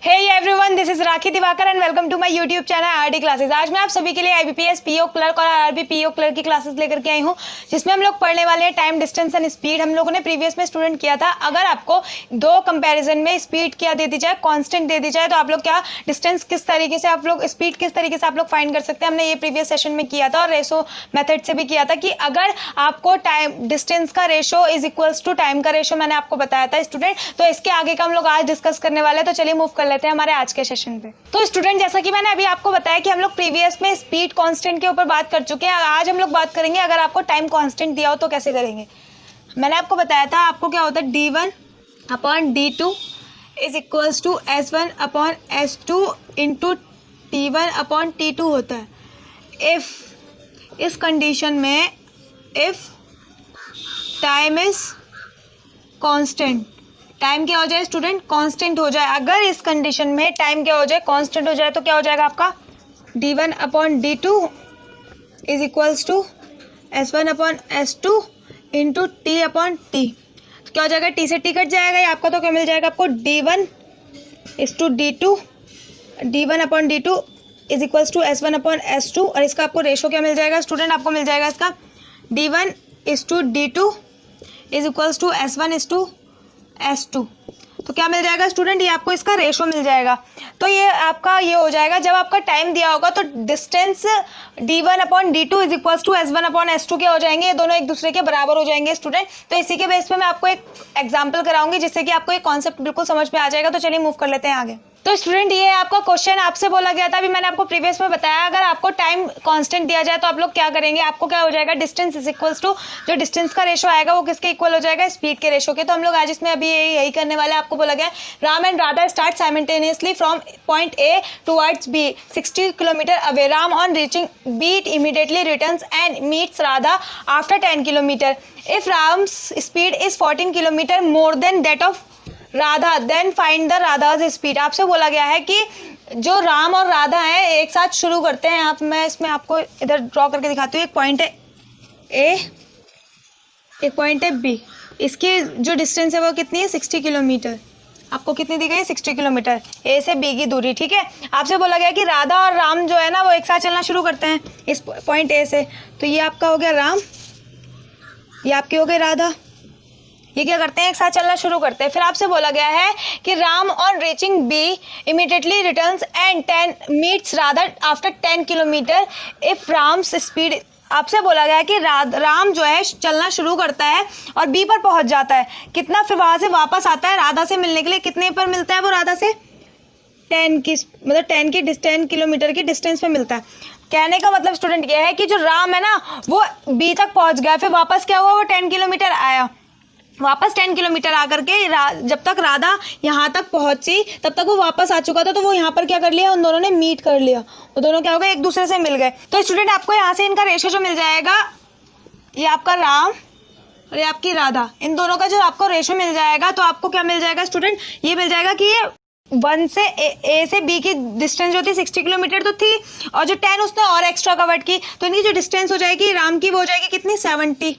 Hey everyone, this is Rakhi Diwakar and welcome to my YouTube channel RD classes. आज मैं आप सभी के लिए आईबीपीएस पीओ क्लर्क और आरआरबी पीओ क्लर्क की क्लासेस लेकर के आई हूं, जिसमें हम लोग पढ़ने वाले हैं टाइम, डिस्टेंस एंड स्पीड। हम लोगों ने प्रीवियस में स्टूडेंट किया था, अगर आपको दो कंपैरिजन में स्पीड क्या दे दी जाए, कांस्टेंट दे दी जाए, तो आप लोग क्या डिस्टेंस किस तरीके से आप लोग स्पीड किस तरीके से आप लोग फाइंड कर सकते हैं। हमने ये प्रीवियस सेशन में किया था और रेशो मेथड से भी किया था कि अगर आपको टाइम डिस्टेंस का ratio is equals to time का रेशो मैंने आपको बताया था स्टूडेंट। तो इसके आगे का हम लोग आज डिस्कस करने वाले हैं, तो चलिए मूव कर लेते हैं हमारे आज के सेशन पे। तो स्टूडेंट, जैसा कि मैंने अभी आपको बताया कि हम लोग प्रीवियस में स्पीड कांस्टेंट के ऊपर बात कर चुके हैं। आज हम लोग बात करेंगे अगर आपको टाइम कांस्टेंट दिया हो तो कैसे करेंगे। मैंने आपको बताया था आपको क्या होता है, d1 upon d2 is equals to s1 upon s2 into t1 upon t2 होता है। इफ इस कंडीशन में if time is constant, time क्या हो जाए स्टूडेंट, कांस्टेंट हो जाए। अगर इस कंडीशन में टाइम क्या हो जाए, कांस्टेंट हो जाए, तो क्या हो जाएगा आपका d1 upon d2 is equals to s1 upon s2 into t upon t। तो क्या हो जाएगा, t से t कट जाएगा, ये आपका तो क्या मिल जाएगा आपको d1 is to d2, d1 upon d2 is equals to s1 upon s2, और इसका आपको रेशो क्या मिल जाएगा स्टूडेंट, आपको मिल जाएगा इसका d1 is to d2 is equals to s1 is to s2। तो क्या मिल जाएगा स्टूडेंट, ये आपको इसका रेशो मिल जाएगा। तो ये आपका ये हो जाएगा, जब आपका टाइम दिया होगा तो distance d1 upon d2 is equals to s1 upon s2 क्या हो जाएंगे, ये दोनों एक दूसरे के बराबर हो जाएंगे स्टूडेंट। तो इसी के बेस पे मैं आपको एक एग्जांपल कराऊंगी जिससे कि आपको ये कॉन्सेप्ट बिल्कुल समझ में आ जाएगा। तो चलिए मूव कर लेते हैं आगे। तो स्टूडेंट, ये आपका क्वेश्चन आपसे बोला गया था, अभी मैंने आपको प्रीवियस में बताया अगर आपको टाइम कांस्टेंट दिया जाए तो आप लोग क्या करेंगे। आपको क्या हो जाएगा, डिस्टेंस इज इक्वल्स टू, जो डिस्टेंस का रेशो आएगा वो किसके इक्वल हो जाएगा, स्पीड के रेशो के। तो हम लोग आज इसमें अभी यही करने वाले हैं। आपको बोला गया Ram and Radha start simultaneously from point A towards B 60 kilometre away. Ram on reaching B immediately returns and meets Radha after 10 kilometre. If Ram's speed is 14 kilometre more than that of Radha then find the Radha's speed. आपसे बोला गया है कि जो राम और राधा हैं एक साथ शुरू करते हैं। आप मैं इसमें आपको इधर ड्रॉ करके दिखाती हूँ। एक पॉइंट है ए, एक पॉइंट है बी, इसकी जो डिस्टेंस है वो कितनी है, 60 किलोमीटर। आपको कितनी दी गई है, 60 किलोमीटर ए से बी की दूरी, ठीक है। आपसे बोला गया कि राधा और राम जो है ना वो एक साथ चलना शुरू करते हैं इस पॉइंट ए से। तो ये आपका हो गया राम, ये आपकी हो गई राधा, ये क्या करते हैं एक साथ चलना शुरू करते हैं। फिर आपसे बोला गया है कि Ram on reaching B immediately returns and 10 meets Radha after 10 kilometre. If Ram's speed, आपसे बोला गया है कि राम जो है चलना शुरू करता है और बी पर पहुंच जाता है, कितना, फिर वहां से वापस आता है राधा से मिलने के लिए। कितने पर मिलता है वो राधा से, 10 की, मतलब 10 किलोमीटर की डिस्टेंस पे मिलता है। कहने का मतलब स्टूडेंट ये है कि जो राम है ना वो बी तक पहुंच गया, फिर वापस क्या हुआ, वो 10 किलोमीटर आया, वापस 10 किलोमीटर आकर के जब तक राधा यहाँ तक पहुंची तब तक वो वापस आ चुका था। तो वो यहाँ पर क्या कर लिया, उन दोनों ने मीट कर लिया, वो दोनों क्या हो गए, एक दूसरे से मिल गए। तो स्टूडेंट आपको यहाँ से इनका रेशो जो मिल जाएगा, ये आपका राम और ये आपकी राधा, इन दोनों का जो आपको रेशो मिल जाएगा, तो आपको क्या मिल जाएगा स्टूडेंट, ये मिल जाएगा कि ये 1 से ए से बी की डिस्टेंस जो थी 60 किलोमीटर तो थी, और जो 10 उसने और एक्स्ट्रा कवर्ड की, तो इनकी जो डिस्टेंस हो जाएगी राम की वो हो जाएगी कितनी, 70,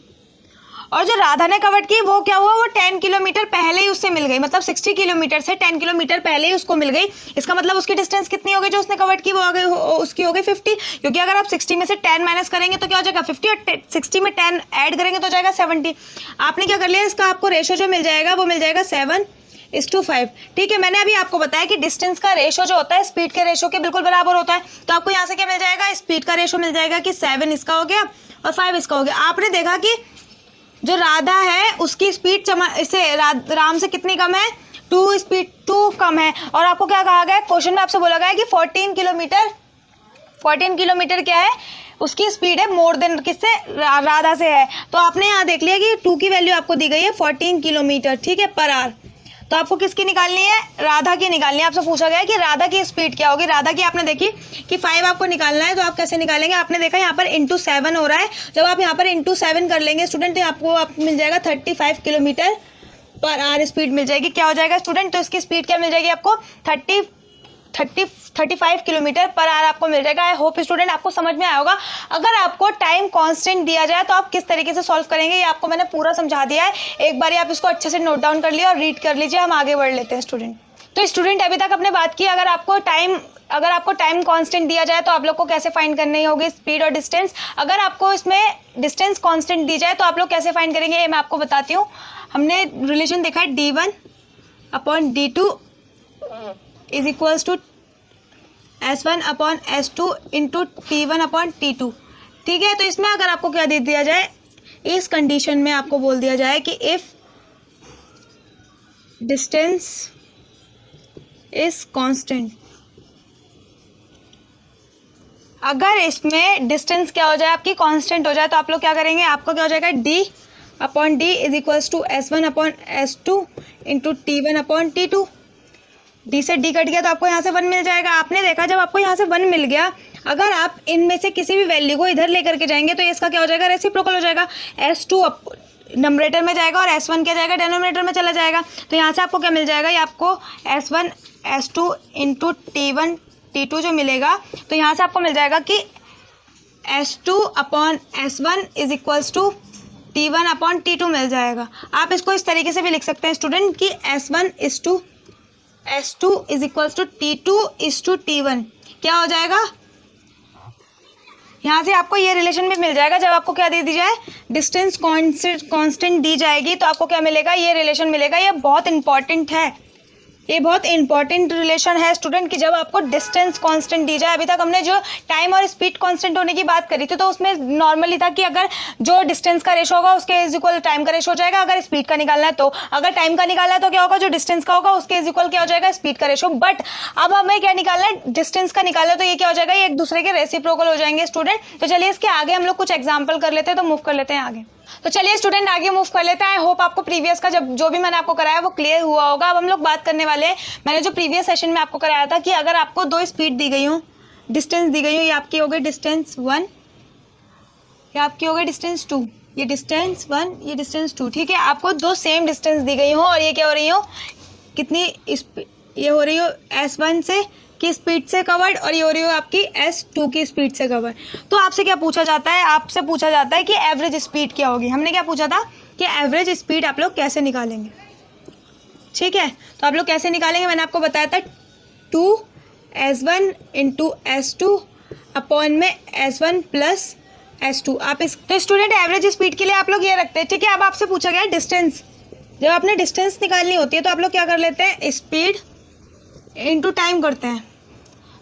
और जो राधा ने कवर की वो क्या हुआ, वो 10 किलोमीटर पहले ही उससे मिल गई, मतलब 60 किलोमीटर से 10 किलोमीटर पहले ही उसको मिल गई। इसका मतलब उसकी डिस्टेंस कितनी हो गई जो उसने कवर की, वो आ गई, उसकी हो गई 50, क्योंकि अगर आप 60 में से 10 माइनस करेंगे तो क्या हो जाएगा 50, और 60 में 10 ऐड करेंगे तो हो जाएगा 70। आपने क्या कर लिया, इसका आपको रेशो जो मिल जाएगा वो मिल जाएगा 7:5, ठीक है। मैंने अभी आपको बताया कि डिस्टेंस का रेशो जो होता है स्पीड के रेशो के बिल्कुल बराबर होता है। तो आपको यहाँ से क्या मिल जाएगा, स्पीड का रेशो मिल जाएगा कि 7 इसका हो गया और 5 इसका हो गया। आपने देखा कि जो राधा है उसकी स्पीड इससे राम से कितनी कम है, 2 कम है। और आपको क्या कहा गया, क्वेश्चन में आपसे बोला गया है कि 14 किलोमीटर क्या है, उसकी स्पीड है मोर देन किससे, राधा से है। तो आपने यहाँ देख लिया कि 2 की वैल्यू आपको दी गई है 14 किलोमीटर, ठीक है, पर आवर। तो आपको किसकी निकालनी है, राधा की निकालनी है। आपसे पूछा गया है कि राधा की स्पीड क्या होगी। राधा की आपने देखी कि 5 आपको निकालना है, तो आप कैसे निकालेंगे, आपने देखा यहाँ पर इंटू 7 हो रहा है। जब आप यहाँ पर इंटू 7 कर लेंगे स्टूडेंट तो आपको मिल जाएगा 35 किलोमीटर पर आवर स्पीड मिल जाएगी। क्या हो जाएगा स्टूडेंट, तो इसकी स्पीड क्या मिल जाएगी आपको, 35 किलोमीटर पर आवर आपको मिल जाएगा। आई होप स्टूडेंट आपको समझ में आया होगा। अगर आपको टाइम कांस्टेंट दिया जाए तो आप किस तरीके से सॉल्व करेंगे, ये आपको मैंने पूरा समझा दिया है। एक बार आप इसको अच्छे से नोट डाउन कर लिया और रीड कर लीजिए। हम आगे बढ़ लेते हैं स्टूडेंट। तो स्टूडेंट अभी तक अपने बात की, अगर आपको टाइम कांस्टेंट दिया जाए तो आप लोग को कैसे फाइंड करनी होगी स्पीड और डिस्टेंस। अगर आपको इसमें डिस्टेंस कांस्टेंट दी जाए तो आप लोग कैसे फाइंड करेंगे, ये मैं आपको बताती हूँ। हमने रिलेशन देखा है d1 upon d2 is equals to s1 upon s2 into t1 upon t2। ठीक है, तो इसमें अगर आपको क्या दे दिया जाए, इस कंडीशन में आपको बोल दिया जाए कि इफ डिस्टेंस इज कांस्टेंट, अगर इसमें डिस्टेंस क्या हो जाए आपकी कांस्टेंट हो जाए तो आप लोग क्या करेंगे, आपको क्या हो जाएगा d upon D is equals to s1 upon s2 into t1 upon t2। D से डी कट गया तो आपको यहाँ से 1 मिल जाएगा। आपने देखा जब आपको यहाँ से 1 मिल गया, अगर आप इनमें से किसी भी वैल्यू को इधर लेकर के जाएंगे तो इसका क्या हो जाएगा, रेसिप्रोकल हो जाएगा। s2 नंबरेटर में जाएगा और s1 क्या जाएगा, डिनोमिनेटर में चला जाएगा। तो यहाँ से आपको क्या मिल जाएगा, ये आपको s1 s2 into t1 t2 जो मिलेगा, तो यहाँ से आपको मिल जाएगा कि s2 upon s1 is equals to t1 upon t2 मिल जाएगा। आप इसको इस तरीके से भी लिख सकते हैं स्टूडेंट कि s1 is to s2 is equals to t2 is to t1। क्या हो जाएगा, यहाँ से आपको ये रिलेशन भी मिल जाएगा। जब आपको क्या दे दी जाए, डिस्टेंस कांस्टेंट दी जाएगी तो आपको क्या मिलेगा, ये रिलेशन मिलेगा। ये बहुत इंपॉर्टेंट है, ये बहुत इंपॉर्टेंट रिलेशन है स्टूडेंट कि जब आपको डिस्टेंस कांस्टेंट दी जाए। अभी तक हमने जो टाइम और स्पीड कांस्टेंट होने की बात करी थी तो उसमें नॉर्मली था कि अगर जो डिस्टेंस का रेशो होगा उसके इज इक्वल टाइम का रेशो हो जाएगा। अगर स्पीड का निकालना है तो, अगर टाइम का निकालना है तो क्या होगा, जो डिस्टेंस का होगा उसके इज इक्वल क्या हो जाएगा, स्पीड का रेशो। बट अब हमें क्या निकालना है, डिस्टेंस का निकालना है, तो ये क्या हो जाएगा, ये एक दूसरे के रेसिप्रोकल हो जाएंगे स्टूडेंट। तो चलिए इसके आगे हम लोग कुछ एग्जाम्पल कर लेते हैं, तो मूव कर लेते हैं आगे। तो चलिए स्टूडेंट आगे मूव कर लेते हैं। आई होप आपको प्रीवियस का जो भी मैंने आपको कराया वो क्लियर हुआ होगा। अब हम लोग बात करने वाले हैं, मैंने जो प्रीवियस सेशन में आपको कराया था कि अगर आपको 2 स्पीड दी गई हो, डिस्टेंस दी गई हो, ये आपकी हो गई डिस्टेंस 1, ये आपकी हो गई डिस्टेंस 2, ये डिस्टेंस 1, ये डिस्टेंस 2। ठीक है, आपको 2 सेम डिस्टेंस दी गई हो और ये क्या हो रही हो, कितनी ये हो रही हो s1 से की स्पीड से कवर्ड और ये हो रही हो आपकी s2 की स्पीड से कवर्ड। तो आपसे क्या पूछा जाता है, आपसे पूछा जाता है कि एवरेज स्पीड क्या होगी। हमने क्या पूछा था कि एवरेज स्पीड आप लोग कैसे निकालेंगे। ठीक है, तो आप लोग कैसे निकालेंगे, मैंने आपको बताया था 2s1 इंटू s2 अपॉन में s1 प्लस s2। आप इस तो स्टूडेंट एवरेज स्पीड के लिए आप लोग ये रखते हैं। ठीक है, अब आपसे पूछा गया डिस्टेंस, जब आपने डिस्टेंस निकालनी होती है तो आप लोग क्या कर लेते हैं, स्पीड इंटू टाइम करते हैं।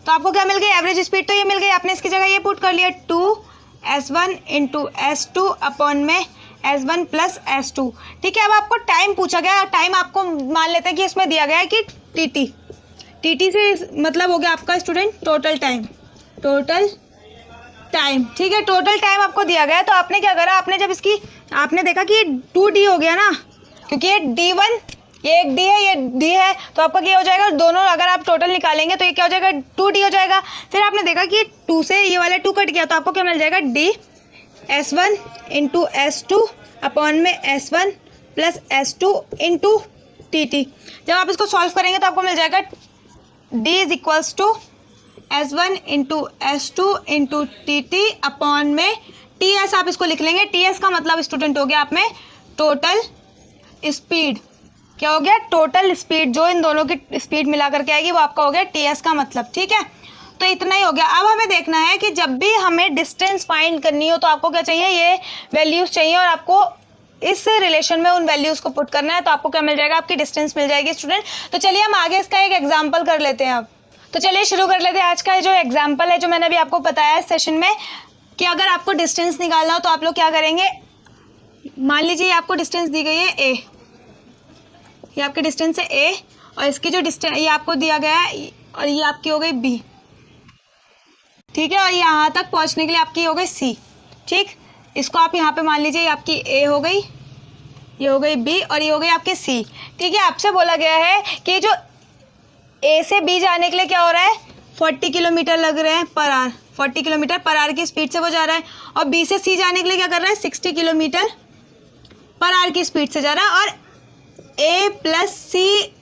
तो आपको क्या मिल गई, एवरेज स्पीड तो ये मिल गई, आपने इसकी जगह ये पुट कर लिया 2s1 इंटू s2 अपॉन में s1 प्लस s2। ठीक है, अब आपको टाइम पूछा गया, टाइम आपको मान लेते हैं कि इसमें दिया गया है कि टी से मतलब हो गया आपका स्टूडेंट टोटल टाइम। ठीक है, टोटल टाइम आपको दिया गया है। तो आपने क्या करा, आपने जब इसकी आपने देखा कि 2d हो गया ना, क्योंकि ये d1 ये एक d है, ये d है, तो आपका क्या हो जाएगा, दोनों अगर आप टोटल निकालेंगे तो ये क्या हो जाएगा, 2d हो जाएगा। फिर आपने देखा कि 2 से ये वाला 2 कट गया तो आपको क्या मिल जाएगा, d s1 into s2 upon में s1 plus s2 into tt। जब आप इसको सॉल्व करेंगे तो आपको मिल जाएगा d is equals to s1 into s2 into tt upon में ts। आप इसको लिख लेंगे, ts का मतलब स्टूडेंट हो गया आप में टोटल स्पीड। क्या हो गया, टोटल स्पीड, जो इन दोनों की स्पीड मिला करके आएगी वो आपका हो गया ts का मतलब। ठीक है, तो इतना ही हो गया। अब हमें देखना है कि जब भी हमें डिस्टेंस फाइंड करनी हो तो आपको क्या चाहिए, ये वैल्यूज चाहिए और आपको इस रिलेशन में उन वैल्यूज को पुट करना है। तो आपको क्या मिल जाएगा, आपकी डिस्टेंस मिल जाएगी स्टूडेंट। तो चलिए हम आगे इसका एक एग्जाम्पल कर लेते हैं। अब तो चलिए शुरू कर लेते हैं। आज का जो एग्जाम्पल है, जो मैंने अभी आपको बताया है सेशन में, कि अगर आपको डिस्टेंस निकालना हो तो आप लोग क्या करेंगे, मान लीजिए आपको डिस्टेंस दी गई है a, ये आपकी डिस्टेंस है a और इसकी जो डिस्टेंस ये आपको दिया गया है और ये आपकी हो गई b। ठीक है, और यहाँ तक पहुँचने के लिए आपकी हो गई c। ठीक, इसको आप यहाँ पे मान लीजिए ये आपकी a हो गई, ये हो गई b और ये हो गई आपकी c। ठीक है, आपसे बोला गया है कि जो a से b जाने के लिए क्या हो रहा है, 40 किलोमीटर लग रहे हैं per hour, 40 kilometre per our की स्पीड से वो जा रहा है। और b से c जाने के लिए क्या कर रहा है, 60 किलोमीटर पर आवर की स्पीड से जा रहा है। और a प्लस c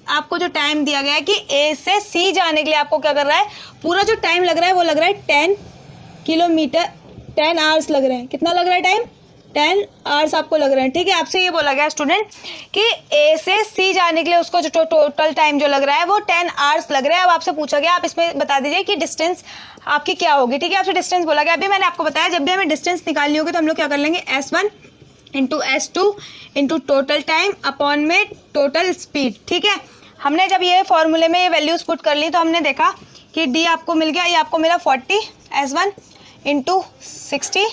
आपको जो टाइम दिया गया है कि a से c जाने के लिए आपको क्या कर रहा है, पूरा जो टाइम लग रहा है वो लग रहा है 10 किलोमीटर 10 आवर्स लग रहे हैं। कितना लग रहा है टाइम, 10 आवर्स आपको लग रहे हैं, ठीक है। आपसे ये बोला गया स्टूडेंट कि ए से सी जाने के लिए उसको जो टोटल टाइम जो लग रहा है वो 10 आवर्स लग रहा है। अब आपसे पूछा गया आप इसमें बता दीजिए कि डिस्टेंस आपकी क्या होगी, ठीक है। आपसे डिस्टेंस बोला गया। अभी मैंने आपको बताया जब भी हमें डिस्टेंस निकालनी होगी तो हम लोग क्या कर लेंगे, S1 into S2 into total time upon में टोटल स्पीड, ठीक है। हमने जब ये फॉर्मूले में ये वैल्यूज पुट कर ली तो हमने देखा कि डी आपको मिल गया, ये आपको मिला 40 S1 into 60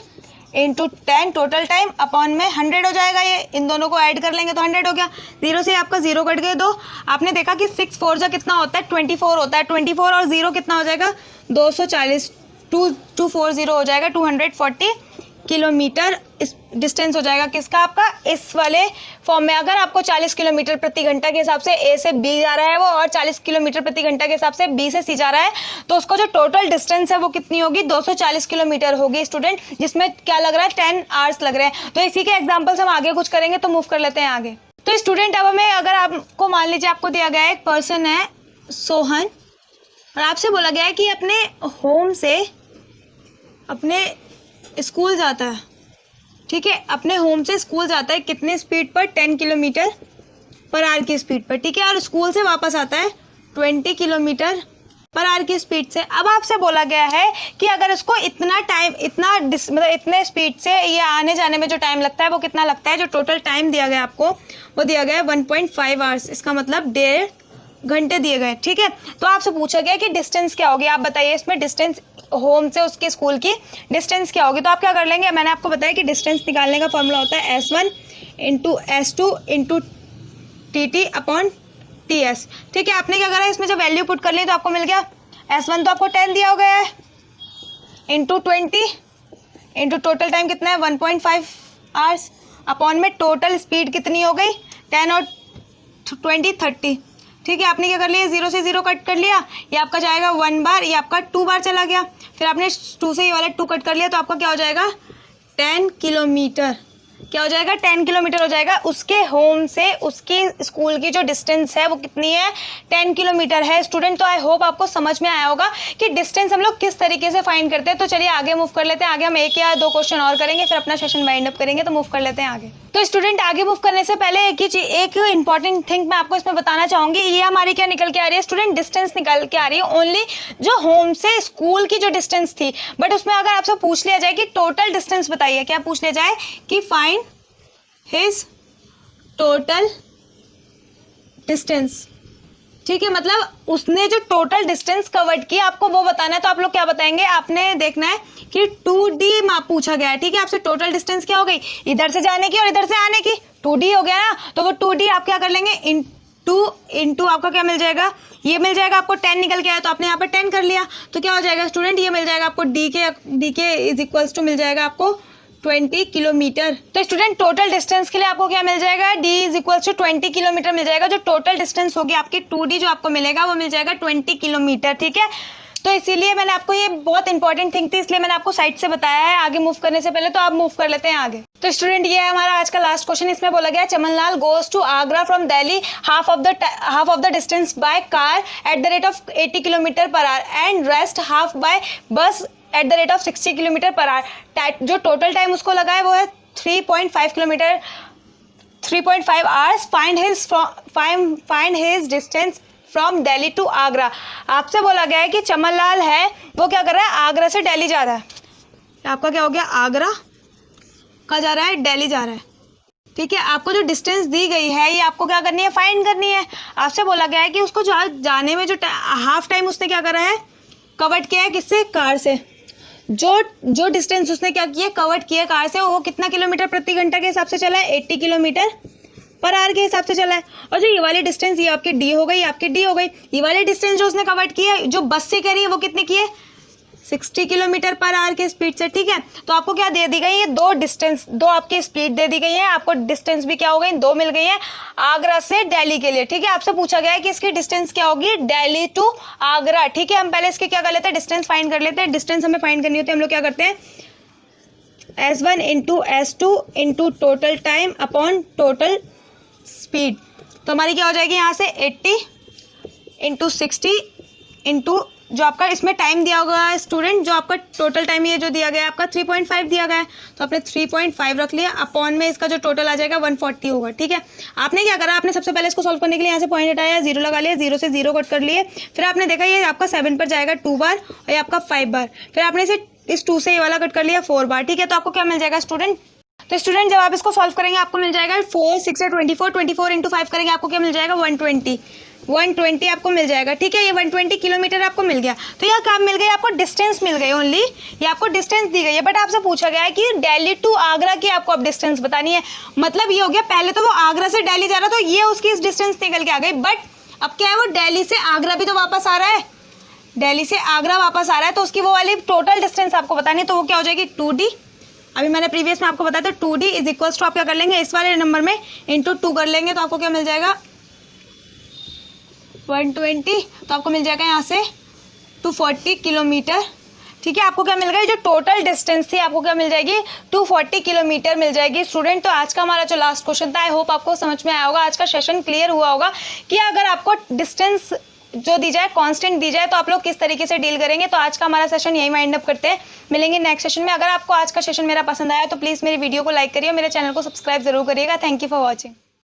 into 10 total time upon में 100 हो जाएगा। ये इन दोनों को ऐड कर लेंगे तो 100 हो गया। 0 से आपका 0 कट गए 2। आपने देखा कि 6 4 जा कितना होता है, 24 होता है। 24 और 0 कितना हो जाएगा, 240। 240 हो जाएगा, 240 किलोमीटर डिस्टेंस हो जाएगा किसका, आपका इस वाले फॉर्म में। अगर आपको 40 किलोमीटर प्रति घंटा के हिसाब से ए से बी जा रहा है वो, और 40 किलोमीटर प्रति घंटा के हिसाब से बी से सी जा रहा है, तो उसको जो टोटल डिस्टेंस है वो कितनी होगी, 240 किलोमीटर होगी स्टूडेंट, जिसमें क्या लग रहा है, 10 आवर्स लग रहे हैं। तो इसी के एग्जाम्पल्स हम आगे कुछ करेंगे, तो मूव कर लेते हैं आगे। तो स्टूडेंट अब हमें, अगर आपको मान लीजिए आपको दिया गया है एक पर्सन है सोहन, और आपसे बोला गया है कि अपने होम से अपने स्कूल जाता है, ठीक है। अपने होम से स्कूल जाता है कितने स्पीड पर, 10 किलोमीटर पर आवर की स्पीड पर, ठीक है। और स्कूल से वापस आता है 20 किलोमीटर पर आवर की स्पीड से। अब आपसे बोला गया है कि अगर उसको इतना टाइम, मतलब इतने स्पीड से ये आने जाने में जो टाइम लगता है वो कितना लगता है। जो टोटल टाइम दिया गया आपको वो दिया गया है 1.5 आवर्स, इसका मतलब 1.5 घंटे दिए गए, ठीक है। तो आपसे पूछा गया कि डिस्टेंस क्या होगी, आप बताइए इसमें डिस्टेंस होम से उसके स्कूल की डिस्टेंस क्या होगी। तो आप क्या कर लेंगे, मैंने आपको बताया कि डिस्टेंस निकालने का फॉर्मूला होता है S1 into S2 into TT upon TS, ठीक है। आपने क्या करा, इसमें जब वैल्यू पुट कर ली तो आपको मिल गया S1 तो आपको 10 दिया हो गया है इंटू 20 इंटू टोटल टाइम कितना है 1.5 आवर्स अपॉन में टोटल स्पीड कितनी हो गई 10 और 20 30, ठीक है। आपने क्या कर लिया, 0 से 0 कट कर लिया, ये आपका जाएगा 1 बार, ये आपका 2 बार चला गया। फिर आपने 2 से ये वाला 2 कट कर लिया तो आपका क्या हो जाएगा 10 किलोमीटर, क्या हो जाएगा 10 किलोमीटर हो जाएगा। उसके होम से उसकी स्कूल की जो डिस्टेंस है वो कितनी है, 10 किलोमीटर है स्टूडेंट। तो आई होप आपको समझ में आया होगा कि डिस्टेंस हम लोग किस तरीके से फाइंड करते हैं। तो चलिए आगे मूव कर लेते हैं। आगे हम 1 या 2 क्वेश्चन और करेंगे, फिर अपना सेशन वाइंड अप करेंगे। तो मूव कर लेते हैं आगे। तो स्टूडेंट आगे मूव करने से पहले एक इंपॉर्टेंट थिंग मैं आपको इसमें बताना चाहूंगी। ये हमारी क्या निकल के आ रही है स्टूडेंट, डिस्टेंस निकल के आ रही है ओनली जो होम से स्कूल की जो डिस्टेंस थी। बट उसमें अगर आपसे पूछ लिया जाए कि टोटल डिस्टेंस बताइए, क्या पूछ लिया जाए कि फाइंड हिज टोटल डिस्टेंस, ठीक है। मतलब उसने जो टोटल डिस्टेंस कवर्ड की आपको वो बताना है। तो आप लोग क्या बताएंगे, आपने देखना है कि 2D माप पूछा गया है, ठीक है। आपसे टोटल डिस्टेंस क्या हो गई, इधर से जाने की और इधर से आने की, 2D हो गया ना। तो वो 2D आप क्या कर लेंगे, इंटू आपका क्या मिल जाएगा, ये मिल जाएगा आपको 10 निकल के आया तो आपने यहाँ पर 10 कर लिया। तो क्या हो जाएगा स्टूडेंट, ये मिल जाएगा आपको डी के इज इक्वल्स टू मिल जाएगा आपको 20 किलोमीटर। तो स्टूडेंट टोटल डिस्टेंस के लिए आपको क्या मिल जाएगा, D is equals to 20 kilometre मिल जाएगा। जो टोटल डिस्टेंस होगी आपकी 2D जो आपको मिलेगा वो मिल जाएगा 20 किलोमीटर, ठीक है। तो इसीलिए मैंने आपको, ये बहुत इंपॉर्टेंट थिंग थी इसलिए मैंने आपको साइड से बताया है आगे मूव करने से पहले। तो आप मूव कर लेते हैं आगे। तो स्टूडेंट ये है हमारा आज का लास्ट क्वेश्चन। इसमें बोला गया Chamanlal goes to Agra from Delhi half of the distance by car at the rate of 80 kilometre per hour and rest half by bus at the rate of 60 kilometre per hour. जो total time उसको लगा है वो है 3.5 kilometre 3.5 hours. Find his distance from Delhi to Agra. आपसे बोला गया है कि चमनलाल है वो क्या कर रहा है, आगरा से दिल्ली जा रहा है। आपका क्या हो गया, आगरा कहाँ जा रहा है, दिल्ली जा रहा है, ठीक है। आपको जो डिस्टेंस दी गई है ये आपको क्या करनी है, फाइंड करनी है। आपसे बोला गया है कि उसको जाने में जो हाफ टाइम उसने क्या करा है, कवर्ड किया है किससे, कार से। जो डिस्टेंस उसने क्या किया, कवर्ड किया कार से, वो कितना किलोमीटर प्रति घंटा के हिसाब से चला है, 80 किलोमीटर पर आवर के हिसाब से चला है। और जो ये वाली डिस्टेंस ये आपकी डी हो गई, आपकी डी हो गई। ये वाली डिस्टेंस जो उसने कवर्ड की है, जो बस से करी है वो कितनी की है, 60 किलोमीटर पर आवर के स्पीड से, ठीक है। तो आपको क्या दे दी गई है, दो आपकी स्पीड दे दी गई है। आपको डिस्टेंस भी क्या हो गई, 2 मिल गई है आगरा से दिल्ली के लिए, ठीक है। आपसे पूछा गया है कि इसकी डिस्टेंस क्या होगी, दिल्ली टू आगरा, ठीक है। हम पहले इसके क्या कर लेते हैं, डिस्टेंस फाइंड कर लेते हैं। डिस्टेंस हमें फाइंड करनी होती है, हम लोग क्या करते हैं, S1 into S2 into total time upon total speed. तो हमारी क्या हो जाएगी यहाँ से 80 इंटू 60 इंटू जो आपका इसमें टाइम दिया होगा स्टूडेंट, जो आपका टोटल टाइम ये जो दिया गया है आपका 3.5 दिया गया है, तो आपने 3.5 रख लिया, अपॉन में इसका जो टोटल आ जाएगा 140 होगा। ठीक है, आपने क्या करा, आपने सबसे पहले इसको सॉल्व करने के लिए यहाँ से पॉइंट हटाया, 0 लगा लिया, 0 से 0 कट कर लिए, फिर आपने देखा ये आपका 7 पर जाएगा 2 बार और ये आपका 5 बार, फिर आपने इसे इस 2 से ये वाला कट कर लिया 4 बार। ठीक है, तो आपको क्या मिल जाएगा स्टूडेंट, तो स्टूडेंट जब आप इसको सॉल्व करेंगे आपको मिल जाएगा 4 6 24 इंटू 5 करेंगे आपको क्या मिल जाएगा 120 आपको मिल जाएगा। ठीक है, ये 120 किलोमीटर आपको मिल गया। तो यह क्या मिल गई, आपको डिस्टेंस मिल गई ओनली, ये आपको डिस्टेंस दी गई है। बट आपसे पूछा गया है कि दिल्ली टू आगरा की आपको अब डिस्टेंस बतानी है। मतलब ये हो गया, पहले तो वो आगरा से दिल्ली जा रहा था, ये उसकी इस डिस्टेंस निकल के आ गई, बट अब क्या है, वो दिल्ली से आगरा भी तो वापस आ रहा है, दिल्ली से आगरा वापस आ रहा है, तो उसकी वो वाली टोटल डिस्टेंस आपको बतानी है। तो वो क्या हो जाएगी 2D, अभी मैंने प्रीवियस में आपको बताया था 2D इज इक्वल्स टू आप क्या कर लेंगे, इस वाले नंबर में इंटू 2 कर लेंगे, तो आपको क्या मिल जाएगा 120, तो आपको मिल जाएगा यहाँ से 240 किलोमीटर। ठीक है, आपको क्या मिल गया, जो टोटल डिस्टेंस थी आपको क्या मिल जाएगी 240 किलोमीटर मिल जाएगी स्टूडेंट। तो आज का हमारा जो लास्ट क्वेश्चन था, आई होप आपको समझ में आया होगा, आज का सेशन क्लियर हुआ होगा कि अगर आपको डिस्टेंस जो दी जाए, कांस्टेंट दी जाए, तो आप लोग किस तरीके से डील करेंगे। तो आज का हमारा सेशन यही वाइंड अप करते हैं, मिलेंगे नेक्स्ट सेशन में। अगर आपको आज का सेशन मेरा पसंद आया तो प्लीज़ मेरी वीडियो को लाइक करिए, मेरे चैनल को सब्सक्राइब जरूर करिएगा। Thank you for watching.